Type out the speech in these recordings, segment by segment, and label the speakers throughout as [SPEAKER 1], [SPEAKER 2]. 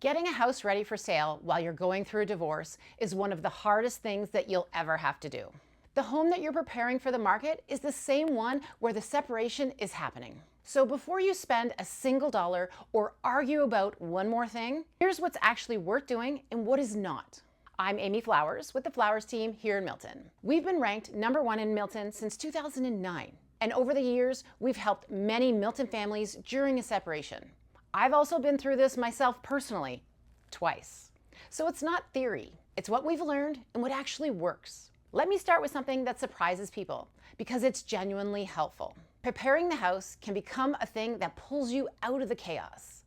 [SPEAKER 1] Getting a house ready for sale while you're going through a divorce is one of the hardest things that you'll ever have to do. The home that you're preparing for the market is the same one where the separation is happening. So before you spend a single dollar or argue about one more thing, here's what's actually worth doing and what is not. I'm Amy Flowers with the Flowers team here in Milton. We've been ranked #1 in Milton since 2009. And over the years, we've helped many Milton families during a separation. I've also been through this myself personally, twice. So it's not theory, it's what we've learned and what actually works. Let me start with something that surprises people because it's genuinely helpful. Preparing the house can become a thing that pulls you out of the chaos.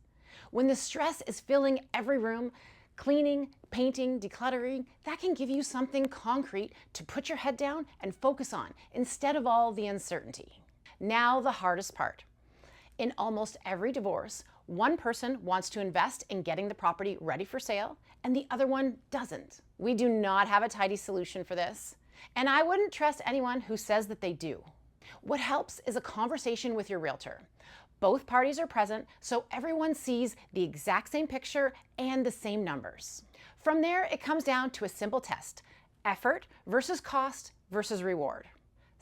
[SPEAKER 1] When the stress is filling every room, cleaning, painting, decluttering, that can give you something concrete to put your head down and focus on instead of all the uncertainty. Now the hardest part. In almost every divorce, one person wants to invest in getting the property ready for sale and the other one doesn't. We do not have a tidy solution for this, and I wouldn't trust anyone who says that they do. What helps is a conversation with your realtor. Both parties are present, so everyone sees the exact same picture and the same numbers. From there, it comes down to a simple test: effort versus cost versus reward.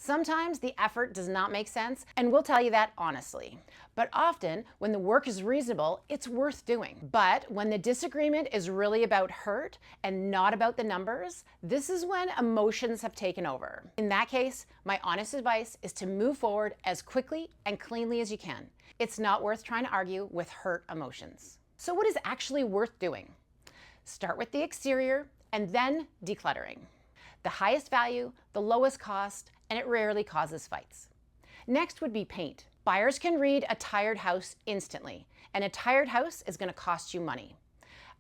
[SPEAKER 1] Sometimes the effort does not make sense, and we'll tell you that honestly. But often, when the work is reasonable, it's worth doing. But when the disagreement is really about hurt and not about the numbers, this is when emotions have taken over. In that case, my honest advice is to move forward as quickly and cleanly as you can. It's not worth trying to argue with hurt emotions. So what is actually worth doing? Start with the exterior and then decluttering. The highest value, the lowest cost, and it rarely causes fights. Next would be paint. Buyers can read a tired house instantly, and a tired house is going to cost you money.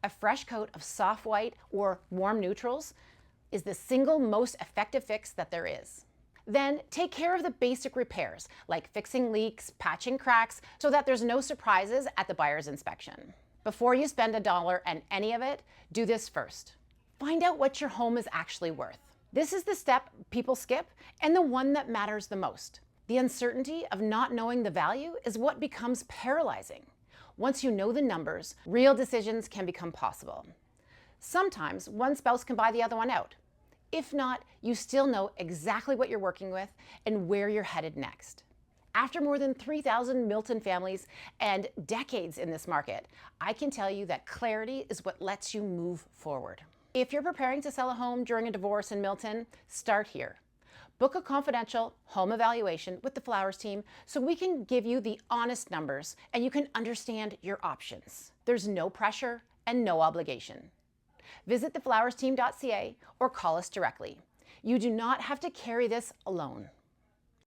[SPEAKER 1] A fresh coat of soft white or warm neutrals is the single most effective fix that there is. Then take care of the basic repairs, like fixing leaks, patching cracks, so that there's no surprises at the buyer's inspection. Before you spend a dollar on any of it, do this first. Find out what your home is actually worth. This is the step people skip and the one that matters the most. The uncertainty of not knowing the value is what becomes paralyzing. Once you know the numbers, real decisions can become possible. Sometimes one spouse can buy the other one out. If not, you still know exactly what you're working with and where you're headed next. After more than 3,000 Milton families and decades in this market, I can tell you that clarity is what lets you move forward. If you're preparing to sell a home during a divorce in Milton, start here. Book a confidential home evaluation with the Flowers team so we can give you the honest numbers and you can understand your options. There's no pressure and no obligation. Visit theflowersteam.ca or call us directly. You do not have to carry this alone.